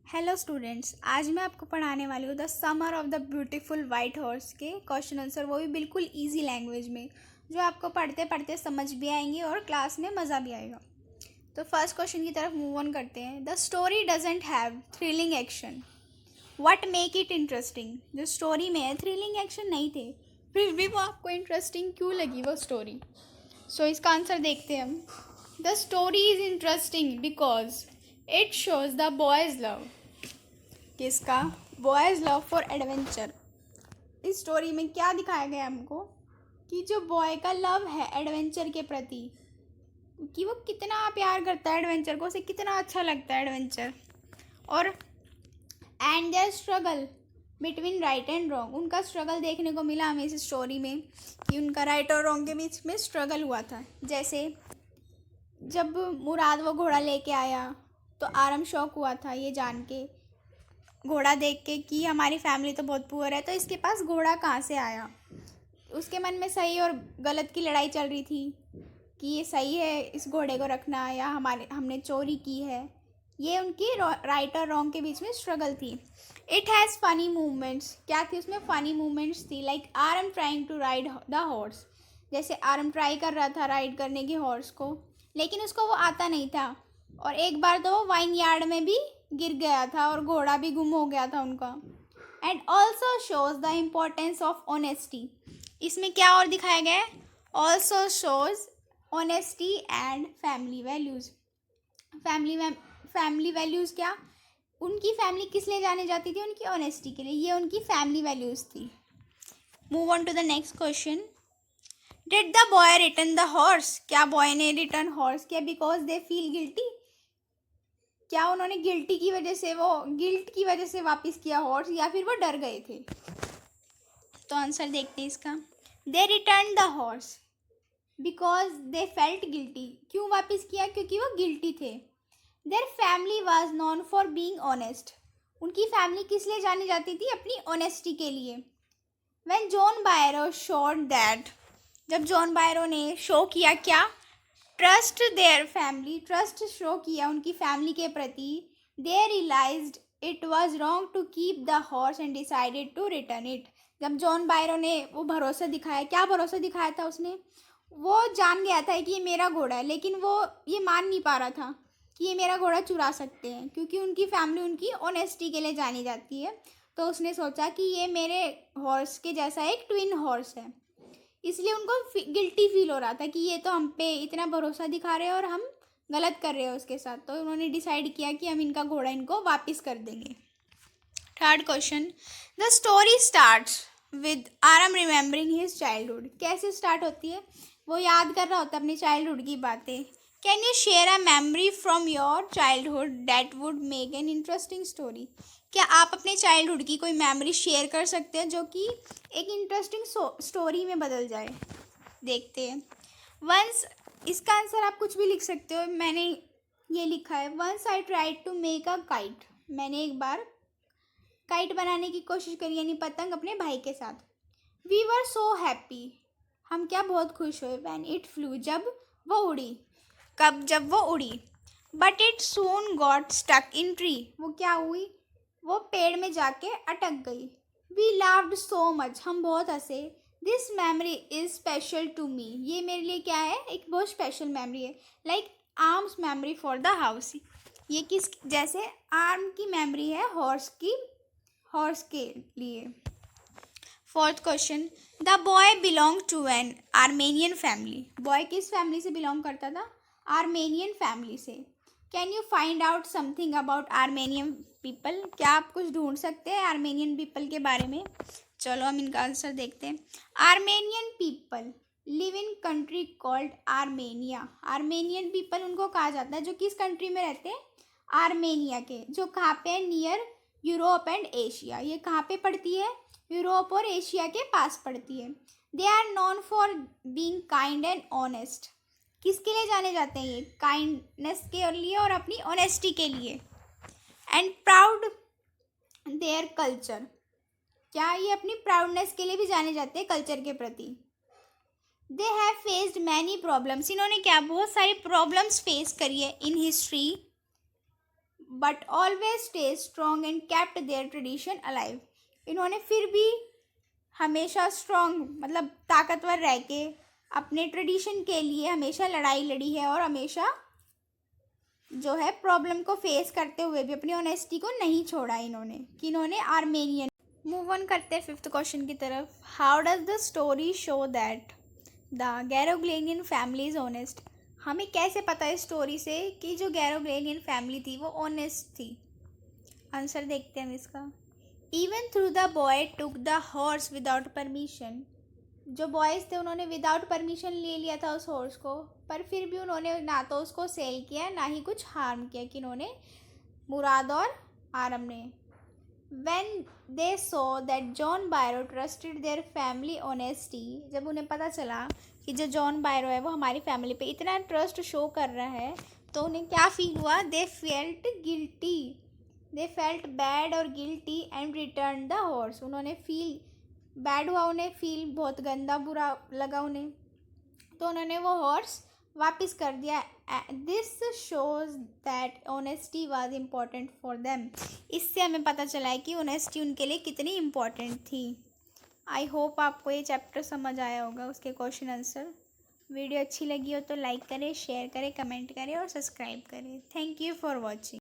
Hello students, आज मैं आपको पढ़ाने वाली हूँ the summer of the beautiful white horse के क्वेश्चन आंसर, वो भी बिल्कुल इजी लैंग्वेज में, जो आपको पढ़ते पढ़ते समझ भी आएंगे और क्लास में मज़ा भी आएगा। तो फर्स्ट क्वेश्चन की तरफ मूव ऑन करते हैं। The story doesn't have thrilling action, what make it interesting. जो स्टोरी में थ्रिलिंग एक्शन नहीं थे, फिर भी वो आपको इंटरेस्टिंग क्यों लगी वो स्टोरी। सो इसका आंसर देखते हैं हम। The story is interesting because it shows the boys love. किसका? Boys love for adventure. इस स्टोरी में क्या दिखाया गया हमको कि जो बॉय का लव है एडवेंचर के प्रति, कि वो कितना प्यार करता है एडवेंचर को, उसे कितना अच्छा लगता है एडवेंचर। और and their struggle between right and wrong, उनका स्ट्रगल देखने को मिला हमें इस स्टोरी में कि उनका राइट और रॉन्ग के बीच में स्ट्रगल हुआ था। जैसे जब मुराद वो घोड़ा लेके आया तो आरम शौक हुआ था ये जान के, घोड़ा देख के, कि हमारी फैमिली तो बहुत पुअर है तो इसके पास घोड़ा कहाँ से आया। उसके मन में सही और गलत की लड़ाई चल रही थी कि ये सही है इस घोड़े को रखना या हमने चोरी की है। ये उनकी राइट और रॉन्ग के बीच में स्ट्रगल थी। इट हैज़ फनी मूवमेंट्स, क्या थी उसमें? फनी मूवमेंट्स थी। Like Aram trying to ride the horse, जैसे आरम ट्राई कर रहा था राइड करने की हॉर्स को, लेकिन उसको वो आता नहीं था। और एक बार तो वो वाइन यार्ड में भी गिर गया था और घोड़ा भी गुम हो गया था उनका। And also shows the importance of honesty. इसमें क्या और दिखाया गया है? Also shows honesty and family values. Family values क्या? उनकी फैमिली किस लिए जाने जाती थी? उनकी ऑनेस्टी के लिए। ये उनकी फैमिली वैल्यूज़ थी। Move on to the next question. Did the boy return the horse, क्या बॉय ने रिटर्न हॉर्स किया बिकॉज दे फील गिल्टी? क्या उन्होंने गिल्ट की वजह से वापस किया हॉर्स, या फिर वो डर गए थे? तो आंसर देखते हैं इसका। They return the horse because they felt guilty. क्यों वापस किया? क्योंकि वो गिल्टी थे। Their family was known for being honest, उनकी फैमिली किस लिए जानी जाती थी? अपनी ऑनेस्टी के लिए। When John Byro showed that, जब जॉन बायरो ने शो किया क्या? Trust their family, trust show किया उनकी फैमिली के प्रति। They realised it was wrong to keep the horse and decided to return it. जब जॉन बायरो ने वो भरोसा दिखाया, क्या भरोसा दिखाया था उसने? वो जान गया था कि ये मेरा घोड़ा है, लेकिन वो ये मान नहीं पा रहा था कि ये मेरा घोड़ा चुरा सकते हैं, क्योंकि उनकी फैमिली उनकी ऑनेस्टी के लिए जानी जाती है। तो उसने सोचा कि ये मेरे हॉर्स के जैसा एक ट्विन हॉर्स है, इसलिए उनको गिल्टी फील हो रहा था कि ये तो हम पे इतना भरोसा दिखा रहे हैं और हम गलत कर रहे हैं उसके साथ। तो उन्होंने डिसाइड किया कि हम इनका घोड़ा इनको वापस कर देंगे। Third question. The story starts with Aram remembering his childhood. कैसे स्टार्ट होती है? वो याद कर रहा होता है अपनी चाइल्डहुड की बातें। Can you share a memory from your childhood that would make an interesting story. क्या आप अपने चाइल्डहुड की कोई मेमोरी शेयर कर सकते हैं जो कि एक इंटरेस्टिंग स्टोरी में बदल जाए? देखते हैं। वंस, इसका आंसर आप कुछ भी लिख सकते हो। मैंने ये लिखा है, once I tried to make a kite. मैंने एक बार काइट बनाने की कोशिश करी, यानी पतंग, अपने भाई के साथ। वी वर सो हैप्पी, हम क्या बहुत खुश हुए। वैन इट फ्लू, जब वो उड़ी। कब? जब वो उड़ी। But it soon got stuck in tree, वो क्या हुई? वो पेड़ में जाके अटक गई। वी लाव्ड सो मच, हम बहुत हंसे। This memory is special to me, ये मेरे लिए क्या है? एक बहुत स्पेशल मेमोरी है। Like arms memory for the house, ये किस जैसे आर्म की मेमोरी है हॉर्स के लिए। Fourth question. The boy belong to an Armenian family. Boy किस फैमिली से बिलोंग करता था? आर्मेनियन फैमिली से। Can you find out something about Armenian people, क्या आप कुछ ढूंढ सकते हैं आर्मेनियन पीपल के बारे में? चलो हम इनका आंसर देखते हैं। Armenian people live in country called Armenia. Armenian people उनको कहा जाता है जो किस कंट्री में रहते हैं? आर्मेनिया के, जो कहाँ पे है? Near Europe and Asia. ये कहाँ पे पड़ती है? यूरोप और एशिया के पास पड़ती है। They are known for being kind and honest. किसके लिए जाने जाते हैं ये? काइंडनेस के लिए और अपनी ऑनेस्टी के लिए। एंड प्राउड देयर कल्चर, क्या ये अपनी प्राउडनेस के लिए भी जाने जाते हैं, कल्चर के प्रति। They have faced many problems, इन्होंने क्या बहुत सारी प्रॉब्लम्स फेस करी है in history, but always stay strong and kept their tradition alive. इन्होंने फिर भी हमेशा स्ट्रॉन्ग मतलब ताकतवर रह के अपने ट्रेडिशन के लिए हमेशा लड़ाई लड़ी है और हमेशा जो है प्रॉब्लम को फेस करते हुए भी अपनी ऑनेस्टी को नहीं छोड़ा इन्होंने, कि इन्होंने आर्मेनियन। मूव ऑन करते हैं फिफ्थ क्वेश्चन की तरफ। How does the story show that the Garoghlanian family is honest. हमें कैसे पता है स्टोरी से कि जो गैरोग्लेनियन फैमिली थी वो ऑनेस्ट थी। आंसर देखते हैं हम इसका। Even through the boy took the horse without permission. जो बॉयज़ थे उन्होंने विदाउट परमिशन ले लिया था उस हॉर्स को, पर फिर भी उन्होंने ना तो उसको सेल किया ना ही कुछ हार्म किया, कि उन्होंने मुराद और आरम ने। When they saw that John बायरो trusted their family honesty, जब उन्हें पता चला कि जो जॉन बायरो है वो हमारी फैमिली पे इतना ट्रस्ट शो कर रहा है, तो उन्हें क्या फील हुआ? They felt guilty, they felt bad और guilty and return the horse. उन्होंने फील बैड हुआ, उन्हें फील बहुत गंदा बुरा लगा उन्हें, तो उन्होंने वो हॉर्स वापस कर दिया। This shows that honesty was important for them. इससे हमें पता चला है कि ऑनेस्टी उनके लिए कितनी इम्पॉर्टेंट थी। आई होप आपको ये चैप्टर समझ आया होगा, उसके क्वेश्चन आंसर। वीडियो अच्छी लगी हो तो लाइक करें, शेयर करें, कमेंट करें और सब्सक्राइब करें। Thank you for watching.